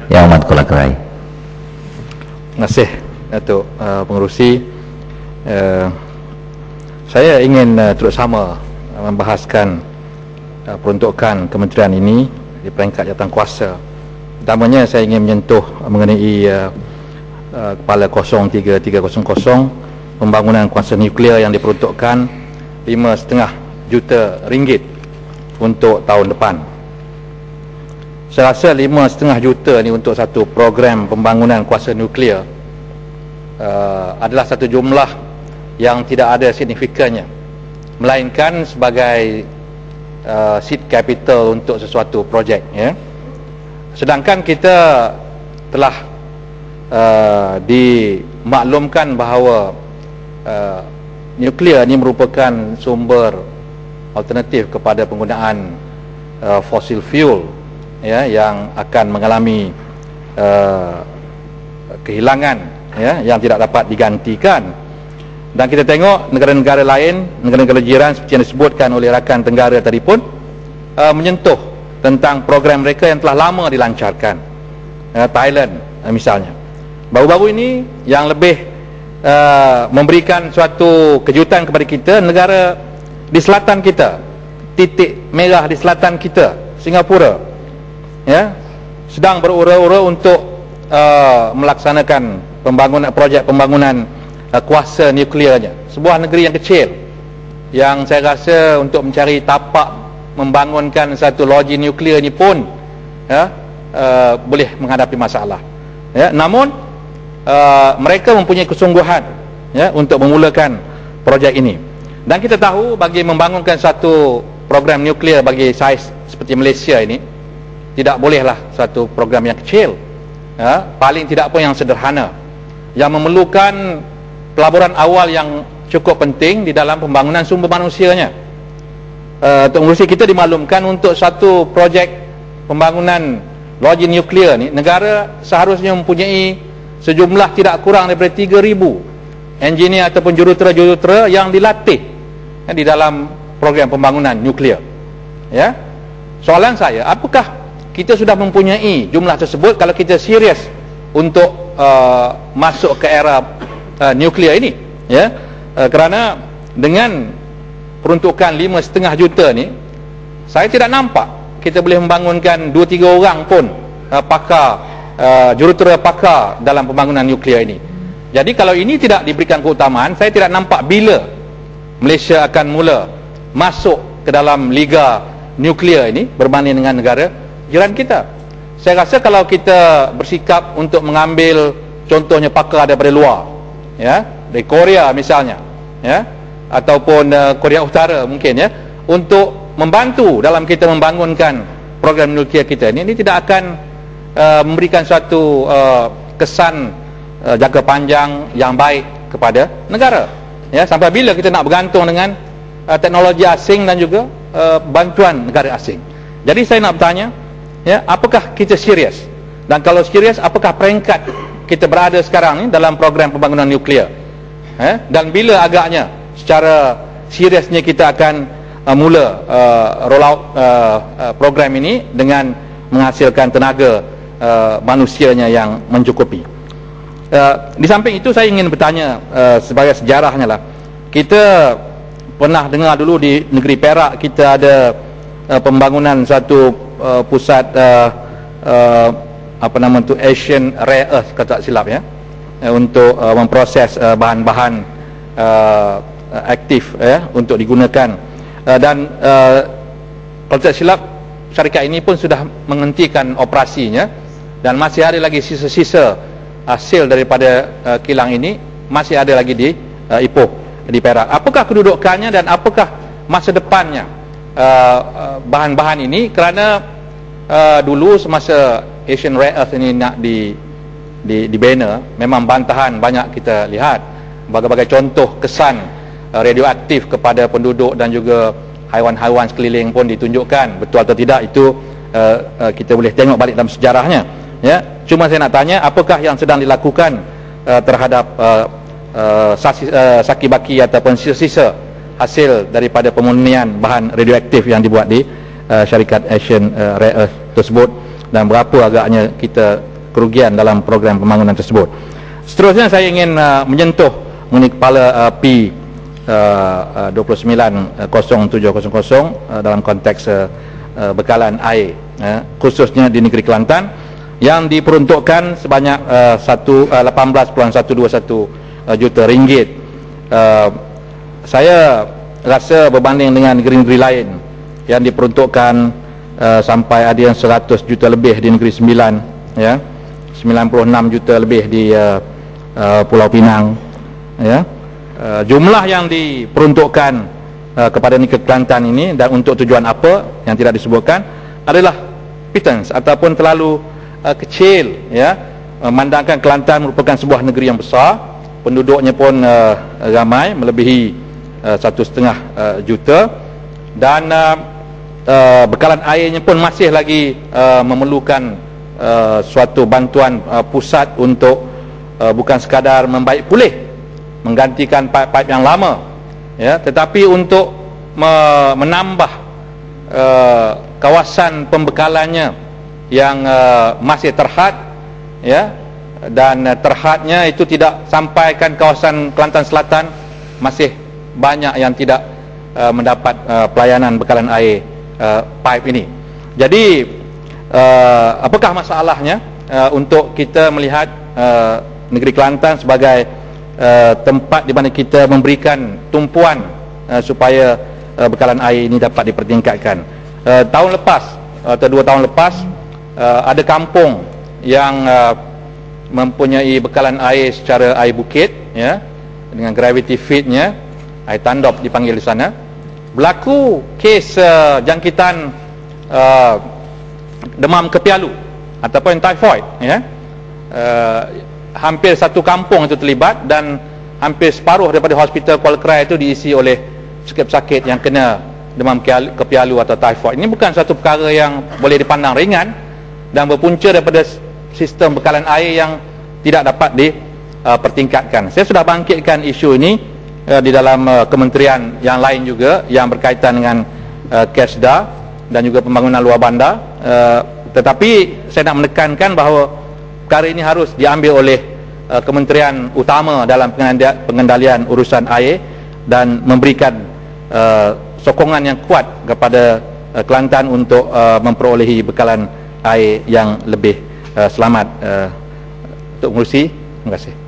Yang Amat Kulakerai. Terima kasih Datuk Pengerusi. Saya ingin turut sama membahaskan peruntukan kementerian ini di peringkat jawatankuasa. Pertamanya saya ingin menyentuh mengenai Kepala 03300 pembangunan kuasa nuklear yang diperuntukkan RM5.5 juta untuk tahun depan. Saya rasa RM5.5 juta ni untuk satu program pembangunan kuasa nuklear adalah satu jumlah yang tidak ada signifikannya, melainkan sebagai seed capital untuk sesuatu projek, ya. Sedangkan kita telah dimaklumkan bahawa nuklear ini merupakan sumber alternatif kepada penggunaan fossil fuel, ya, yang akan mengalami kehilangan, ya, yang tidak dapat digantikan. Dan kita tengok negara-negara lain, negara-negara jiran seperti yang disebutkan oleh rakan tenggara tadi pun menyentuh tentang program mereka yang telah lama dilancarkan. Thailand misalnya. Baru-baru ini yang lebih memberikan suatu kejutan kepada kita, negara di selatan kita, titik merah di selatan kita, Singapura, ya, sedang berura-ura untuk melaksanakan projek pembangunan kuasa nuklearnya. Sebuah negeri yang kecil yang saya rasa untuk mencari tapak membangunkan satu loji nuklear ni pun, ya, boleh menghadapi masalah, ya. Namun mereka mempunyai kesungguhan, ya, untuk memulakan projek ini. Dan kita tahu bagi membangunkan satu program nuklear bagi saiz seperti Malaysia ini tidak bolehlah satu program yang kecil, ya, paling tidak pun yang sederhana, yang memerlukan pelaburan awal yang cukup penting di dalam pembangunan sumber manusianya. Untuk Malaysia kita dimaklumkan untuk satu projek pembangunan loji nuklear ni, negara seharusnya mempunyai sejumlah tidak kurang daripada 3,000 engineer ataupun jurutera-jurutera yang dilatih, ya, di dalam program pembangunan nuklear, ya. Soalan saya, apakah kita sudah mempunyai jumlah tersebut kalau kita serius untuk masuk ke era nuklear ini, ya. Kerana dengan peruntukan RM5.5 juta ni, saya tidak nampak kita boleh membangunkan 2-3 orang pun pakar, jurutera pakar dalam pembangunan nuklear ini. Jadi kalau ini tidak diberikan keutamaan, saya tidak nampak bila Malaysia akan mula masuk ke dalam liga nuklear ini berbanding dengan negara jiran kita. Saya rasa kalau kita bersikap untuk mengambil contohnya pakar daripada luar, ya, dari Korea misalnya, ya, ataupun Korea Utara mungkin, ya, untuk membantu dalam kita membangunkan program nuklear kita ini tidak akan memberikan suatu kesan jangka panjang yang baik kepada negara, ya. Sampai bila kita nak bergantung dengan teknologi asing dan juga bantuan negara asing. Jadi saya nak bertanya, ya, apakah kita serius? Dan kalau serius, apakah peringkat kita berada sekarang ni dalam program pembangunan nuklear, dan bila agaknya secara seriusnya kita akan mula roll out program ini dengan menghasilkan tenaga manusianya yang mencukupi. Di samping itu saya ingin bertanya sebagai sejarahnya lah, kita pernah dengar dulu di negeri Perak kita ada pembangunan satu pusat apa nama tu, Asian Rare Earth, kalau tak silap, ya, untuk memproses bahan-bahan aktif, ya, untuk digunakan. Dan kalau tak silap syarikat ini pun sudah menghentikan operasinya dan masih ada lagi sisa-sisa hasil daripada kilang ini masih ada lagi di Ipoh di Perak. Apakah kedudukannya dan apakah masa depannya bahan-bahan ini? Kerana dulu semasa Asian Rare Earth ini nak dibina, memang bantahan banyak kita lihat, berbagai contoh kesan radioaktif kepada penduduk dan juga haiwan-haiwan sekeliling pun ditunjukkan. Betul atau tidak itu kita boleh tengok balik dalam sejarahnya, ya. Cuma saya nak tanya, apakah yang sedang dilakukan terhadap saki-baki ataupun sisa-sisa hasil daripada pemurnian bahan radioaktif yang dibuat di syarikat Asian Rare Earth tersebut, dan berapa agaknya kita kerugian dalam program pembangunan tersebut. Seterusnya saya ingin menyentuh mengenai kepala P 2907000 dalam konteks bekalan air, khususnya di negeri Kelantan, yang diperuntukkan sebanyak 18.121 juta ringgit. Saya rasa berbanding dengan negeri-negeri lain yang diperuntukkan sampai ada yang 100 juta lebih di negeri Sembilan, ya, 96 juta lebih di Pulau Pinang, ya. Jumlah yang diperuntukkan kepada negeri Kelantan ini dan untuk tujuan apa yang tidak disebutkan adalah pittance ataupun terlalu kecil, ya. Memandangkan Kelantan merupakan sebuah negeri yang besar, penduduknya pun ramai, melebihi 1,5 juta, dan bekalan airnya pun masih lagi memerlukan suatu bantuan pusat untuk bukan sekadar membaik pulih, menggantikan paip-paip yang lama, ya, tetapi untuk menambah kawasan pembekalannya yang masih terhad, ya, dan terhadnya itu tidak sampaikan kawasan Kelantan Selatan, masih banyak yang tidak mendapat pelayanan bekalan air paip ini. Jadi apakah masalahnya untuk kita melihat negeri Kelantan sebagai tempat di mana kita memberikan tumpuan supaya bekalan air ini dapat dipertingkatkan. Tahun lepas atau 2 tahun lepas ada kampung yang mempunyai bekalan air secara air bukit, ya, dengan gravity feednya, air tandop dipanggil di sana, berlaku kes jangkitan demam kepialu ataupun typhoid, ya. Hampir satu kampung itu terlibat dan hampir separuh daripada hospital Kuala Krai itu diisi oleh pesakit yang kena demam kepialu atau typhoid. Ini bukan satu perkara yang boleh dipandang ringan dan berpunca daripada sistem bekalan air yang tidak dapat dipertingkatkan. Saya sudah bangkitkan isu ini di dalam kementerian yang lain juga yang berkaitan dengan KESDA dan juga pembangunan luar bandar, tetapi saya nak menekankan bahawa perkara ini harus diambil oleh kementerian utama dalam pengendalian urusan air dan memberikan sokongan yang kuat kepada Kelantan untuk memperolehi bekalan air yang lebih selamat untuk mengurusi. Terima kasih.